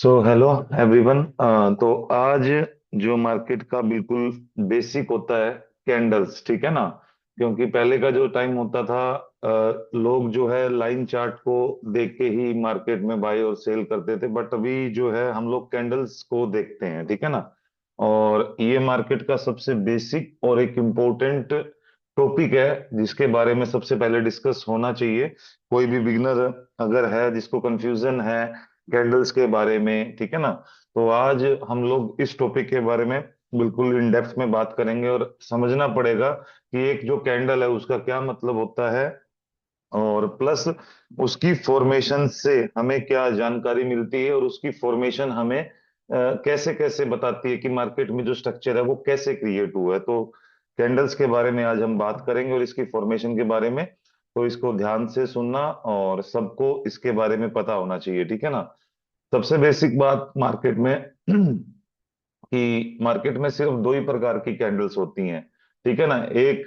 So hello everyone. तो आज जो मार्केट का बिल्कुल बेसिक होता है, कैंडल्स, ठीक है ना। क्योंकि पहले का जो टाइम होता था, लोग जो है लाइन चार्ट को देख के ही मार्केट में बाय और सेल करते थे, बट अभी जो है हम लोग कैंडल्स को देखते हैं, ठीक है ना। और ये मार्केट का सबसे बेसिक और एक इम्पोर्टेंट टॉपिक है जिसके बारे में सबसे पहले डिस्कस होना चाहिए। कोई भी बिगनर अगर है जिसको कंफ्यूजन है कैंडल्स के बारे में, ठीक है ना, तो आज हम लोग इस टॉपिक के बारे में बिल्कुल इन डेप्थ में बात करेंगे और समझना पड़ेगा कि एक जो कैंडल है उसका क्या मतलब होता है, और प्लस उसकी फॉर्मेशन से हमें क्या जानकारी मिलती है, और उसकी फॉर्मेशन हमें कैसे कैसे बताती है कि मार्केट में जो स्ट्रक्चर है वो कैसे क्रिएट हुआ है। तो कैंडल्स के बारे में आज हम बात करेंगे और इसकी फॉर्मेशन के बारे में। तो इसको ध्यान से सुनना और सबको इसके बारे में पता होना चाहिए, ठीक है ना। सबसे बेसिक बात मार्केट में कि मार्केट में सिर्फ दो ही प्रकार की कैंडल्स होती हैं, ठीक है ना। एक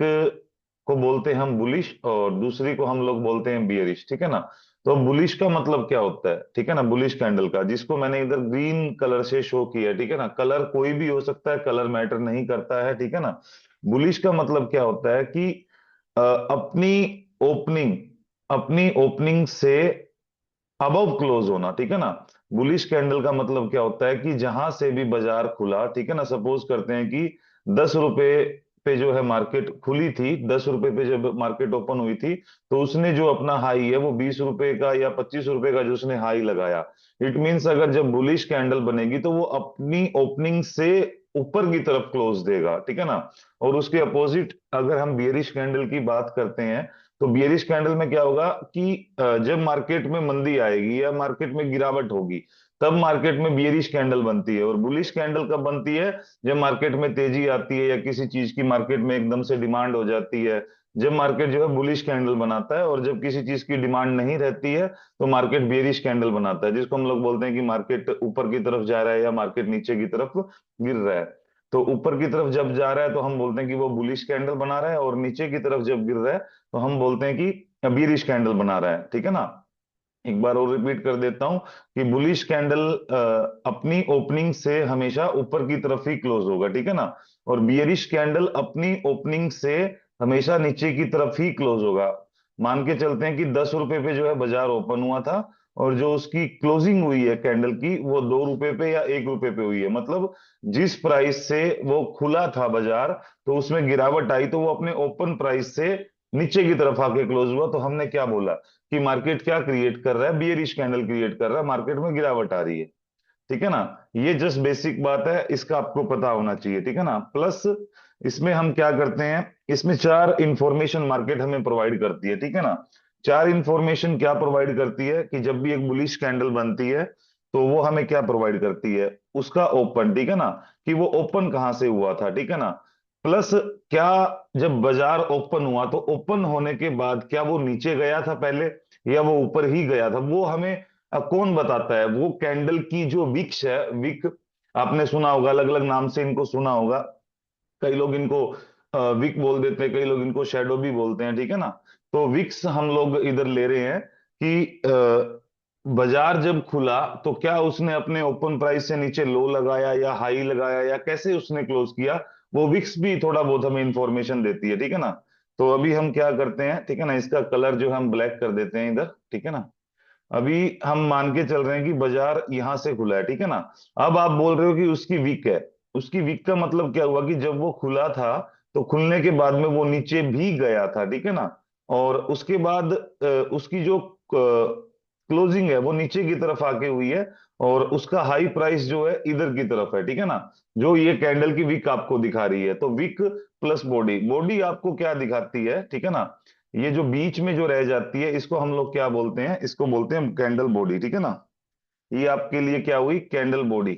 को बोलते हैं हम बुलिश और दूसरी को हम लोग बोलते हैं बियरिश, ठीक है ना। तो बुलिश का मतलब क्या होता है, ठीक है ना, बुलिश कैंडल का, जिसको मैंने इधर ग्रीन कलर से शो किया है, ठीक है ना। कलर कोई भी हो सकता है, कलर मैटर नहीं करता है, ठीक है ना। बुलिश का मतलब क्या होता है कि अपनी ओपनिंग अपनी ओपनिंग से अबव क्लोज होना, ठीक है ना। बुलिश कैंडल का मतलब क्या होता है कि जहां से भी बाजार खुला, ठीक है ना, सपोज करते हैं कि 10 रुपए पे जो है मार्केट खुली थी, 10 रुपए पे जब मार्केट ओपन हुई थी, तो उसने जो अपना हाई है वो 20 रुपए का या 25 रुपए का जो उसने हाई लगाया। इट मीन्स अगर जब बुलिश कैंडल बनेगी तो वो अपनी ओपनिंग से ऊपर की तरफ क्लोज देगा, ठीक है ना। और उसके अपोजिट अगर हम बियरिश कैंडल की बात करते हैं, तो बियरिश कैंडल में क्या होगा कि जब मार्केट में मंदी आएगी या मार्केट में गिरावट होगी, तब मार्केट में बियरिश कैंडल बनती है। और बुलिश कैंडल कब बनती है? जब मार्केट में तेजी आती है या किसी चीज की मार्केट में एकदम से डिमांड हो जाती है, जब मार्केट जो है बुलिश कैंडल बनाता है। और जब किसी चीज की डिमांड नहीं रहती है तो मार्केट बियरिश कैंडल बनाता है, जिसको हम लोग बोलते हैं कि मार्केट ऊपर की तरफ जा रहा है या मार्केट नीचे की तरफ गिर रहा है। तो ऊपर की तरफ जब जा रहा है तो हम बोलते हैं कि वो बुलिश कैंडल बना रहा है, और नीचे की तरफ जब गिर रहा है तो हम बोलते हैं कि बीरिश कैंडल बना रहा है, ठीक है ना। एक बार और रिपीट कर देता हूं कि बुलिश कैंडल अपनी ओपनिंग से हमेशा ऊपर की तरफ ही क्लोज होगा, ठीक है ना। और बियरिश कैंडल अपनी ओपनिंग से हमेशा नीचे की तरफ ही क्लोज होगा। मान के चलते हैं कि 10 रुपए पे जो है बाजार ओपन हुआ था, और जो उसकी क्लोजिंग हुई है कैंडल की वो 2 रुपए पे या 1 रुपए पे हुई है। मतलब जिस प्राइस से वो खुला था बाजार, तो उसमें गिरावट आई तो वो अपने ओपन प्राइस से नीचे की तरफ आके क्लोज हुआ। तो हमने क्या बोला कि मार्केट क्या क्रिएट कर रहा है? बियरिश कैंडल क्रिएट कर रहा है, मार्केट में गिरावट आ रही है, ठीक है ना। ये जस्ट बेसिक बात है, इसका आपको पता होना चाहिए, ठीक है ना। प्लस इसमें हम क्या करते हैं, इसमें चार इंफॉर्मेशन मार्केट हमें प्रोवाइड करती है, ठीक है ना। चार इंफॉर्मेशन क्या प्रोवाइड करती है कि जब भी एक बुलिश कैंडल बनती है तो वो हमें क्या प्रोवाइड करती है? उसका ओपन, ठीक है ना, कि वो ओपन कहां से हुआ था, ठीक है ना। प्लस क्या जब बाजार ओपन हुआ तो ओपन होने के बाद क्या वो नीचे गया था पहले या वो ऊपर ही गया था, वो हमें कौन बताता है? वो कैंडल की जो विक्स है, विक, आपने सुना होगा, अलग अलग नाम से इनको सुना होगा। कई लोग इनको विक बोल देते हैं, कई लोग इनको शेडो भी बोलते हैं, ठीक है ना। तो विक्स हम लोग इधर ले रहे हैं कि बाजार जब खुला तो क्या उसने अपने ओपन प्राइस से नीचे लो लगाया या हाई लगाया या कैसे उसने क्लोज किया, वो विक्स भी थोड़ा बहुत हमें इंफॉर्मेशन देती है, ठीक है ना। तो अभी हम क्या करते हैं, ठीक है ना, इसका कलर जो है हम ब्लैक कर देते हैं इधर, ठीक है ना। अभी हम मान के चल रहे हैं कि बाजार यहां से खुला है, ठीक है ना। अब आप बोल रहे हो कि उसकी वीक है। उसकी वीक का मतलब क्या हुआ कि जब वो खुला था तो खुलने के बाद में वो नीचे भी गया था, ठीक है ना। और उसके बाद उसकी जो क्लोजिंग है वो नीचे की तरफ आके हुई है, और उसका हाई प्राइस जो है इधर की तरफ है, ठीक है ना। जो ये कैंडल की विक आपको दिखा रही है, तो विक प्लस बॉडी, बॉडी आपको क्या दिखाती है, ठीक है ना। ये जो बीच में जो रह जाती है इसको हम लोग क्या बोलते हैं? इसको बोलते हैं कैंडल बॉडी, ठीक है ना। ये आपके लिए क्या हुई? Candle body.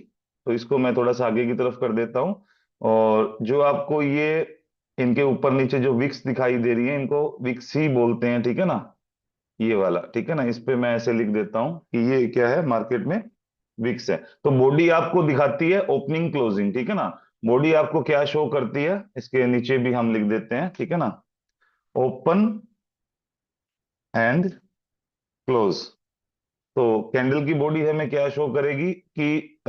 तो इसको मैं थोड़ा सा आगे की तरफ कर देता हूं। और जो आपको ये इनके ऊपर नीचे जो विक्स दिखाई दे रही है, इनको विक्स ही बोलते हैं, ठीक है ना। ये वाला, ठीक है ना, इस पे मैं ऐसे लिख देता हूं कि ये क्या है, मार्केट में विक्स है। तो बॉडी आपको दिखाती है ओपनिंग क्लोजिंग, ठीक है ना। बॉडी आपको क्या शो करती है, इसके नीचे भी हम लिख देते हैं, ठीक है ना। ओपन एंड क्लोज, तो कैंडल की बॉडी हमें क्या शो करेगी कि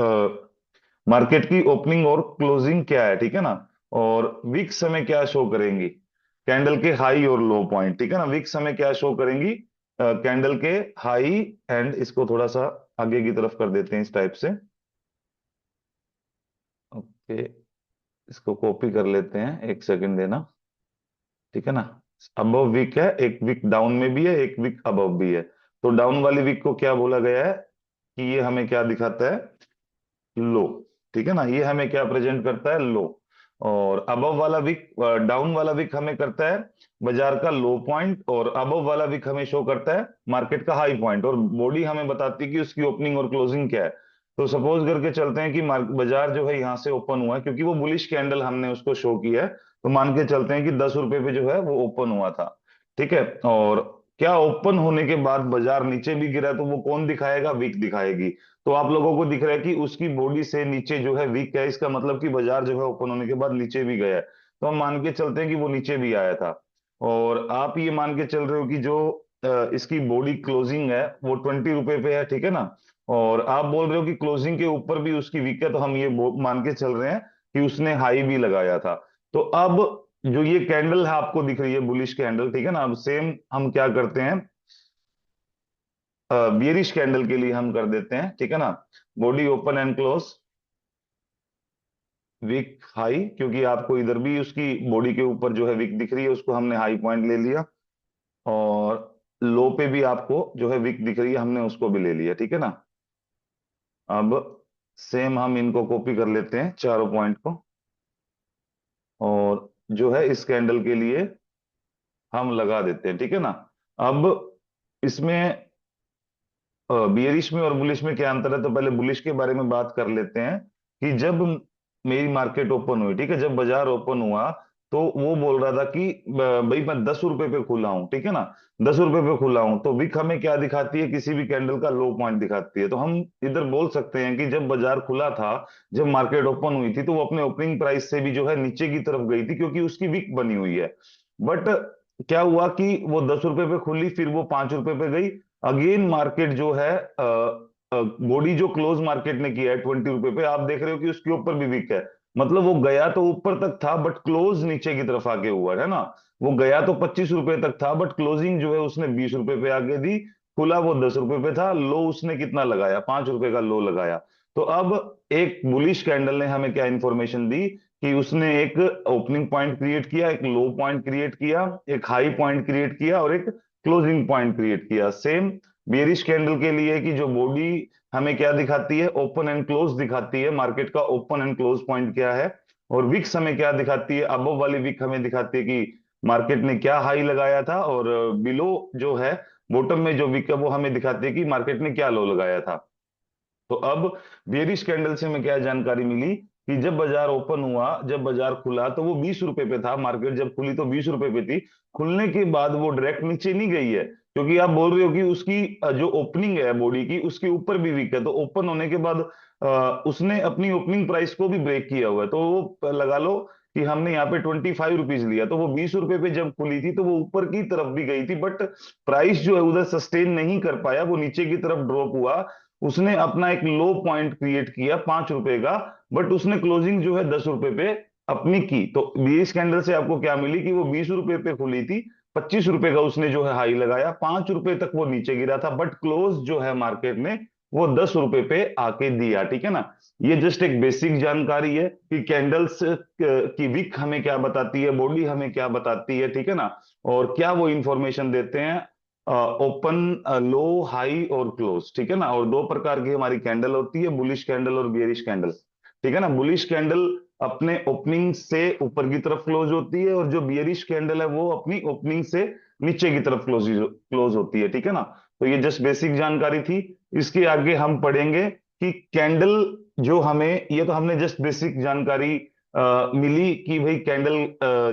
मार्केट की ओपनिंग और क्लोजिंग क्या है, ठीक है ना। और विक्स हमें क्या शो करेंगी, कैंडल के हाई और लो पॉइंट, ठीक है ना। विक्स हमें क्या शो करेंगी, कैंडल के हाई एंड, इसको थोड़ा सा आगे की तरफ कर देते हैं इस टाइप से। ओके, इसको कॉपी कर लेते हैं, एक सेकंड देना, ठीक है ना। अबव विक है, एक विक डाउन में भी है, एक विक अबव भी है। तो डाउन वाली विक को क्या बोला गया है कि ये हमें क्या दिखाता है, लो, ठीक है ना। ये हमें क्या प्रेजेंट करता है, लो। और अबव वाला विक, डाउन वाला विक हमें करता है बाजार का लो पॉइंट, और अबव वाला विक हमें शो करता है मार्केट का हाई पॉइंट, और बॉडी हमें बताती है कि उसकी ओपनिंग और क्लोजिंग क्या है। तो सपोज करके चलते हैं कि बाजार जो है यहाँ से ओपन हुआ है, क्योंकि वो बुलिश कैंडल हमने उसको शो किया है, तो मान के चलते हैं कि 10 रुपए पे जो है वो ओपन हुआ था, ठीक है। और क्या ओपन होने के बाद बाजार नीचे भी गिरा, तो वो कौन दिखाएगा, विक दिखाएगी। तो आप लोगों को दिख रहा है कि उसकी बॉडी से नीचे जो है वीक है, इसका मतलब कि बाजार जो है ओपन होने के बाद नीचे भी गया है। तो हम मान के चलते हैं कि वो नीचे भी आया था। और आप ये मान के चल रहे हो कि जो इसकी बॉडी क्लोजिंग है वो 20 रुपए पे है, ठीक है ना। और आप बोल रहे हो कि क्लोजिंग के ऊपर भी उसकी वीक है, तो हम ये मान के चल रहे हैं कि उसने हाई भी लगाया था। तो अब जो ये कैंडल है आपको दिख रही है, बुलिश कैंडल, ठीक है ना। अब सेम हम क्या करते हैं, बियरिश कैंडल के लिए हम कर देते हैं, ठीक है ना। बॉडी ओपन एंड क्लोज, विक हाई, क्योंकि आपको इधर भी उसकी बॉडी के ऊपर जो है विक दिख रही है, उसको हमने हाई पॉइंट ले लिया। और लो पे भी आपको जो है विक दिख रही है, हमने उसको भी ले लिया, ठीक है ना। अब सेम हम इनको कॉपी कर लेते हैं चारों पॉइंट को, और जो है इस कैंडल के लिए हम लगा देते हैं, ठीक है ना। अब इसमें बियरिश में और बुलिश में क्या अंतर है, तो पहले बुलिश के बारे में बात कर लेते हैं। कि जब मेरी मार्केट ओपन हुई, ठीक है, जब बाजार ओपन हुआ, तो वो बोल रहा था कि भाई मैं 10 रुपए पे खुला हूं, ठीक है ना। 10 रुपए पे खुला हूं, तो विक हमें क्या दिखाती है, किसी भी कैंडल का लो पॉइंट दिखाती है। तो हम इधर बोल सकते हैं कि जब बाजार खुला था, जब मार्केट ओपन हुई थी, तो वो अपने ओपनिंग प्राइस से भी जो है नीचे की तरफ गई थी, क्योंकि उसकी विक बनी हुई है। बट क्या हुआ कि वो 10 रुपए पे खुली, फिर वो 5 रुपए पे गई। अगेन मार्केट जो है बॉडी जो क्लोज मार्केट ने किया है 20 रुपए पे, आप देख रहे हो कि उसके ऊपर भी वीक है। मतलब वो गया तो ऊपर तक था, बट क्लोज नीचे की तरफ आके हुआ है ना। वो गया तो 25 रुपए तक था, बट क्लोजिंग जो है उसने 20 रुपए पे आगे दी। खुला वो 10 रुपए पे था, लो उसने कितना लगाया, 5 रुपए का लो लगाया। तो अब एक बुलिश कैंडल ने हमें क्या इंफॉर्मेशन दी, कि उसने एक ओपनिंग पॉइंट क्रिएट किया, एक लो पॉइंट क्रिएट किया, एक हाई पॉइंट क्रिएट किया, और एक क्लोजिंग पॉइंट क्रिएट किया। सेम बेरिश कैंडल के लिए, कि जो बॉडी हमें क्या दिखाती है, ओपन एंड क्लोज दिखाती है, मार्केट का ओपन एंड क्लोज पॉइंट क्या है। और विक्स हमें क्या दिखाती है, अबव वाली विक हमें दिखाती है कि मार्केट ने क्या हाई लगाया था, और बिलो जो है, बॉटम में जो विक है, वो हमें दिखाती है कि मार्केट ने क्या लो लगाया था। तो अब बेरिश कैंडल से हमें क्या जानकारी मिली, कि जब बाजार ओपन हुआ, जब बाजार खुला, तो वो 20 रुपए पे था, मार्केट जब खुली तो 20 रुपए पे थी। खुलने के बाद वो डायरेक्ट नीचे नहीं गई है, क्योंकि आप बोल रहे हो कि उसकी जो ओपनिंग है बॉडी की, उसके ऊपर भी वीक है। तो ओपन होने के बाद उसने अपनी ओपनिंग प्राइस को भी ब्रेक किया हुआ है। तो वो लगा लो कि हमने यहाँ पे 25 रुपीज लिया, तो वो 20 रुपए पे जब खुली थी, तो वो ऊपर की तरफ भी गई थी, बट प्राइस जो है उधर सस्टेन नहीं कर पाया, वो नीचे की तरफ ड्रॉप हुआ। उसने अपना एक लो पॉइंट क्रिएट किया 5 रुपए का, बट उसने क्लोजिंग जो है 10 रुपए पे अपनी की। तो बीस कैंडल से आपको क्या मिली, कि वो 20 रुपए पे खुली थी, 25 रुपए का उसने जो है हाई लगाया, 5 रुपए तक वो नीचे गिरा था, बट क्लोज जो है मार्केट ने वो 10 रुपए पे आके दिया, ठीक है ना। ये जस्ट एक बेसिक जानकारी है कि कैंडल्स की विक हमें क्या बताती है, बॉडी हमें क्या बताती है, ठीक है ना। और क्या वो इंफॉर्मेशन देते हैं, ओपन, लो, हाई और क्लोज, ठीक है ना। और दो प्रकार की हमारी कैंडल होती है, बुलिश कैंडल और बियरिश कैंडल, ठीक है ना। बुलिश कैंडल अपने ओपनिंग से ऊपर की तरफ क्लोज होती है, और जो बियरिश कैंडल है वो अपनी ओपनिंग से नीचे की तरफ क्लोज क्लोज होती है, ठीक है ना। तो ये जस्ट बेसिक जानकारी थी। इसके आगे हम पढ़ेंगे कि कैंडल जो हमें, ये तो हमने जस्ट बेसिक जानकारी मिली कि भाई कैंडल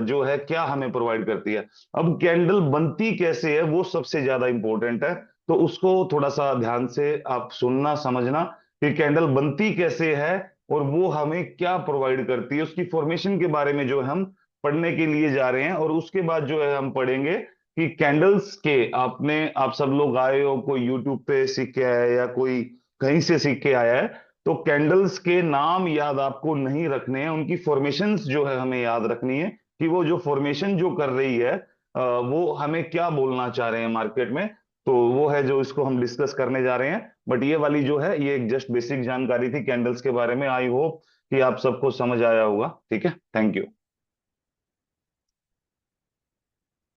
जो है क्या हमें प्रोवाइड करती है। अब कैंडल बनती कैसे है, वो सबसे ज्यादा इंपॉर्टेंट है। तो उसको थोड़ा सा ध्यान से आप सुनना, समझना, कि कैंडल बनती कैसे है, और वो हमें क्या प्रोवाइड करती है, उसकी फॉर्मेशन के बारे में जो है हम पढ़ने के लिए जा रहे हैं। और उसके बाद जो है हम पढ़ेंगे कि कैंडल्स के आपने, आप सब लोग आए हो, कोई यूट्यूब पे सीख के आया है या कोई कहीं से सीख के आया है, तो कैंडल्स के नाम याद आपको नहीं रखने हैं, उनकी फॉर्मेशंस जो है हमें याद रखनी है कि वो जो फॉर्मेशन जो कर रही है वो हमें क्या बोलना चाह रहे हैं मार्केट में। तो वो है जो इसको हम डिस्कस करने जा रहे हैं। बट ये वाली जो है ये एक जस्ट बेसिक जानकारी थी कैंडल्स के बारे में। आई होप कि आप सबको समझ आया होगा। ठीक है, थैंक यू।